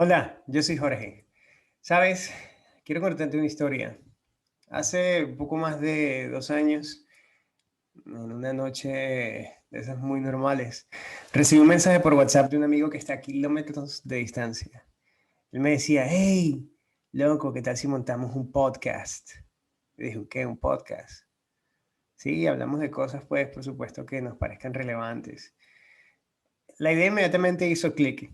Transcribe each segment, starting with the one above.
Hola, yo soy Jorge. Sabes, quiero contarte una historia. Hace poco más de 2 años, en una noche de esas muy normales, recibí un mensaje por WhatsApp de un amigo que está a kilómetros de distancia. Él me decía, hey, loco, ¿qué tal si montamos un podcast? Le dije, ¿qué? ¿Un podcast? Sí, hablamos de cosas, pues, por supuesto, que nos parezcan relevantes. La idea inmediatamente hizo clic.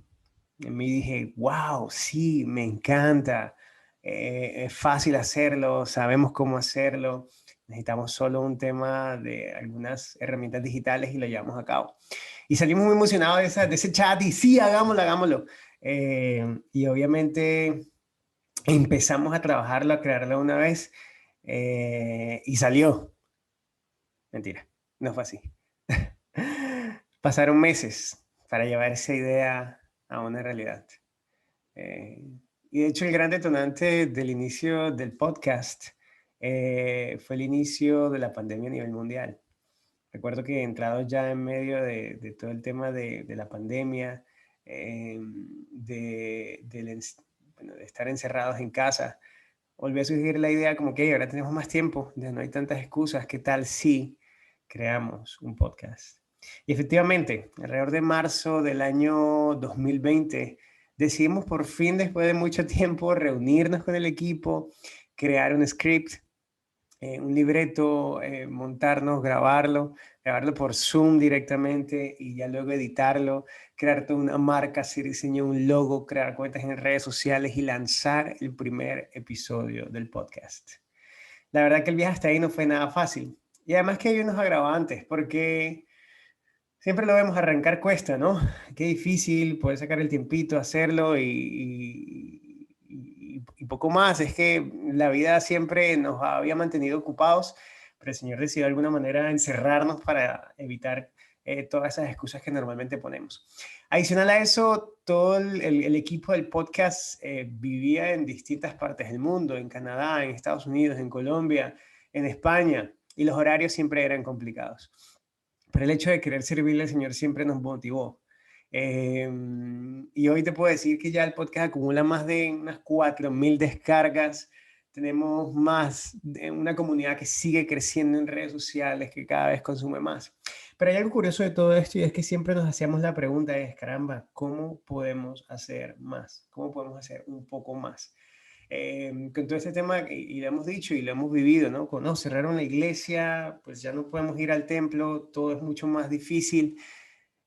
En mí dije, wow, sí, me encanta. Es fácil hacerlo, sabemos cómo hacerlo. Necesitamos solo un tema de algunas herramientas digitales y lo llevamos a cabo. Y salimos muy emocionados de ese chat y sí, hagámoslo, hagámoslo. Y obviamente empezamos a trabajarlo, a crearlo una vez y salió. Mentira, no fue así. Pasaron meses para llevar esa idea a una realidad. Eh, y de hecho el gran detonante del inicio del podcast fue el inicio de la pandemia a nivel mundial. Recuerdo que entrado ya en medio de todo el tema de la pandemia, bueno, de estar encerrados en casa, volvió a surgir la idea como que ahora tenemos más tiempo, ya no hay tantas excusas, ¿qué tal si creamos un podcast? Y efectivamente, alrededor de marzo del año 2020, decidimos por fin, después de mucho tiempo, reunirnos con el equipo, crear un script, un libreto, montarnos, grabarlo por Zoom directamente y ya luego editarlo, crear toda una marca, hacer diseño, un logo, crear cuentas en redes sociales y lanzar el primer episodio del podcast. La verdad que el viaje hasta ahí no fue nada fácil. Y además que hay unos agravantes, porque siempre lo vemos arrancar cuesta, ¿no? Qué difícil poder sacar el tiempito, hacerlo y poco más. Es que la vida siempre nos había mantenido ocupados, pero el Señor decidió de alguna manera encerrarnos para evitar todas esas excusas que normalmente ponemos. Adicional a eso, todo el equipo del podcast vivía en distintas partes del mundo, en Canadá, en Estados Unidos, en Colombia, en España, y los horarios siempre eran complicados. Pero el hecho de querer servirle al Señor siempre nos motivó. Eh, y hoy te puedo decir que ya el podcast acumula más de unas 4.000 descargas. Tenemos más de una comunidad que sigue creciendo en redes sociales, que cada vez consume más. Pero hay algo curioso de todo esto y es que siempre nos hacíamos la pregunta es, caramba, ¿cómo podemos hacer más? ¿Cómo podemos hacer un poco más? Con todo este tema, y lo hemos dicho y lo hemos vivido, ¿no? Con, no, cerraron la iglesia, pues ya no podemos ir al templo, todo es mucho más difícil,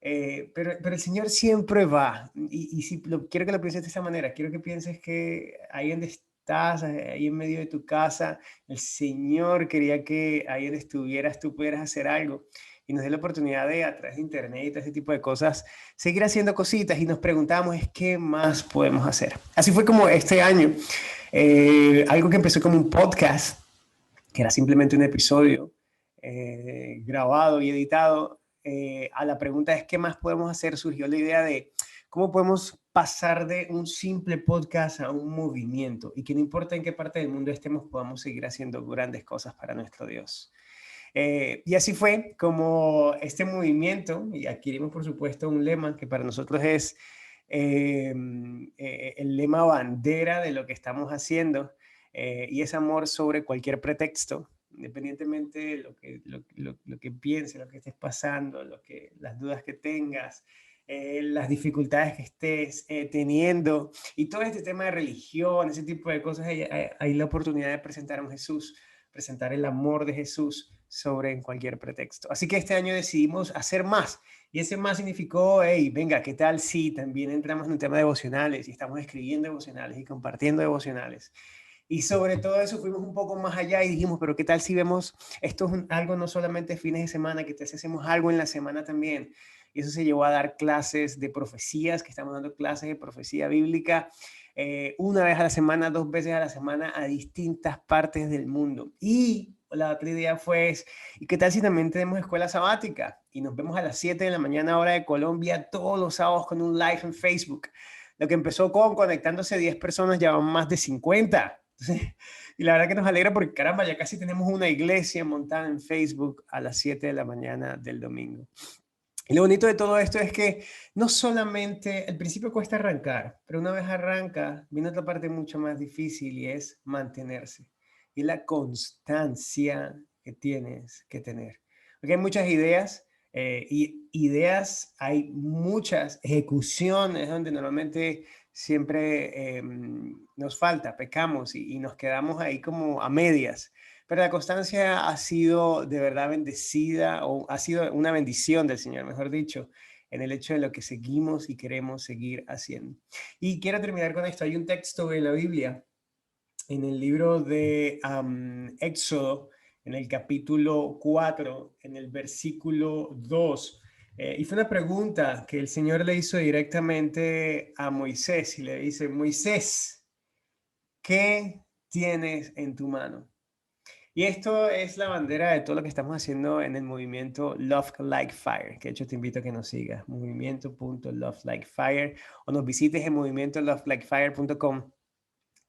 pero el Señor siempre va, y si quiero que lo pienses de esa manera, quiero que pienses que ahí donde estás, ahí en medio de tu casa, el Señor quería que ahí donde estuvieras tú pudieras hacer algo, y nos dé la oportunidad de, a través de internet y todo ese tipo de cosas, seguir haciendo cositas, y nos preguntamos, es ¿qué más podemos hacer? Así fue como este año. Algo que empezó como un podcast, que era simplemente un episodio grabado y editado, a la pregunta es ¿qué más podemos hacer? Surgió la idea de cómo podemos pasar de un simple podcast a un movimiento y que no importa en qué parte del mundo estemos, podamos seguir haciendo grandes cosas para nuestro Dios. Y así fue como este movimiento, y adquirimos por supuesto un lema que para nosotros es el lema bandera de lo que estamos haciendo, y es amor sobre cualquier pretexto, independientemente de lo que pienses, lo que estés pasando, las dudas que tengas, las dificultades que estés teniendo, y todo este tema de religión, ese tipo de cosas, hay la oportunidad de presentar a un Jesús, presentar el amor de Jesús sobre cualquier pretexto. Así que este año decidimos hacer más. Y ese más significó, hey, venga, ¿qué tal si también entramos en un tema de devocionales y estamos escribiendo devocionales y compartiendo devocionales? Y sobre todo eso fuimos un poco más allá y dijimos, pero ¿qué tal si vemos esto es algo no solamente fines de semana, que tal si hacemos algo en la semana también? Y eso se llevó a dar clases de profecías, que estamos dando clases de profecía bíblica una vez a la semana, 2 veces a la semana a distintas partes del mundo. Y la otra idea fue, ¿y qué tal si también tenemos escuela sabática? Y nos vemos a las 7 de la mañana hora de Colombia todos los sábados con un live en Facebook. Lo que empezó con conectándose 10 personas, ya van más de 50. Entonces, y la verdad que nos alegra porque caramba, ya casi tenemos una iglesia montada en Facebook a las 7 de la mañana del domingo. Y lo bonito de todo esto es que no solamente, al principio cuesta arrancar, pero una vez arranca, viene otra parte mucho más difícil y es mantenerse. Y la constancia que tienes que tener. Porque hay muchas ideas, y ideas, hay muchas ejecuciones donde normalmente siempre nos falta, pecamos y nos quedamos ahí como a medias. Pero la constancia ha sido de verdad bendecida, o ha sido una bendición del Señor, mejor dicho, en el hecho de lo que seguimos y queremos seguir haciendo. Y quiero terminar con esto. Hay un texto en la Biblia, en el libro de Éxodo, en el capítulo 4, en el versículo 2. Y fue una pregunta que el Señor le hizo directamente a Moisés y le dice, Moisés, ¿qué tienes en tu mano? Y esto es la bandera de todo lo que estamos haciendo en el movimiento Love Like Fire, que de hecho te invito a que nos sigas, movimiento.lovelikefire, o nos visites en movimientolovelikefire.com,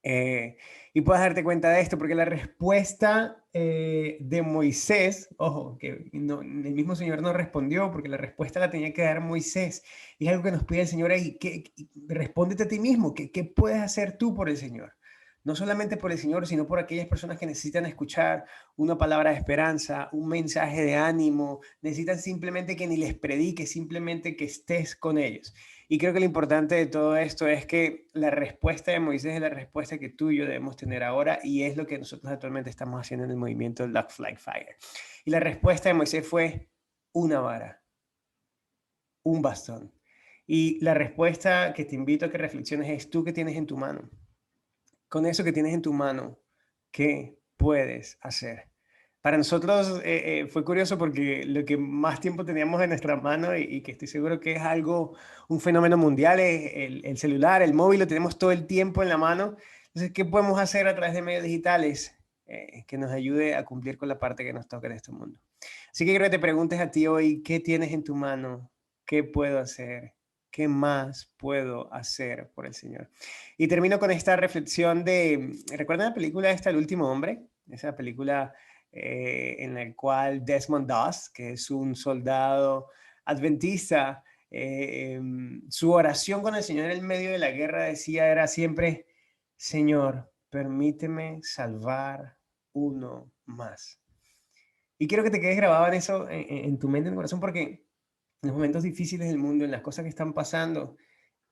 y puedas darte cuenta de esto, porque la respuesta de Moisés, ojo, que no, el mismo Señor no respondió, porque la respuesta la tenía que dar Moisés, y es algo que nos pide el Señor ahí, respóndete a ti mismo, ¿qué puedes hacer tú por el Señor? No solamente por el Señor, sino por aquellas personas que necesitan escuchar una palabra de esperanza, un mensaje de ánimo, necesitan simplemente que ni les prediques, simplemente que estés con ellos. Y creo que lo importante de todo esto es que la respuesta de Moisés es la respuesta que tú y yo debemos tener ahora, y es lo que nosotros actualmente estamos haciendo en el movimiento Love Like Fire. Y la respuesta de Moisés fue una vara, un bastón. Y la respuesta que te invito a que reflexiones es: tú, ¿qué tienes en tu mano? Con eso que tienes en tu mano, ¿qué puedes hacer? Para nosotros fue curioso porque lo que más tiempo teníamos en nuestra mano, y que estoy seguro que es algo, un fenómeno mundial, es el celular, el móvil, lo tenemos todo el tiempo en la mano. Entonces, ¿qué podemos hacer a través de medios digitales que nos ayude a cumplir con la parte que nos toca en este mundo? Así que quiero que te preguntes a ti hoy, ¿qué tienes en tu mano? ¿Qué puedo hacer? ¿Qué más puedo hacer por el Señor? Y termino con esta reflexión de, ¿recuerdan la película esta, El último hombre? Esa película en la cual Desmond Doss, que es un soldado adventista, su oración con el Señor en el medio de la guerra decía, era siempre: Señor, permíteme salvar uno más. Y quiero que te quedes grabado en eso, en tu mente, en tu corazón, porque en los momentos difíciles del mundo, en las cosas que están pasando,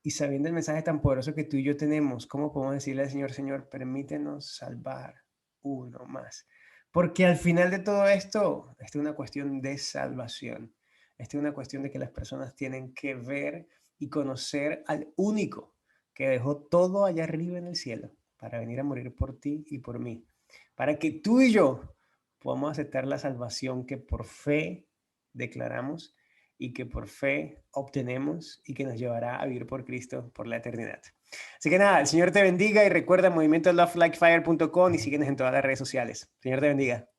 y sabiendo el mensaje tan poderoso que tú y yo tenemos, ¿cómo podemos decirle al Señor, Señor, permítenos salvar uno más? Porque al final de todo esto, esta es una cuestión de salvación. Esta es una cuestión de que las personas tienen que ver y conocer al único que dejó todo allá arriba en el cielo para venir a morir por ti y por mí. Para que tú y yo podamos aceptar la salvación que por fe declaramos y que por fe obtenemos, y que nos llevará a vivir por Cristo por la eternidad. Así que nada, el Señor te bendiga, y recuerda movimiento lovelikefire.com y síguenos en todas las redes sociales. Señor te bendiga.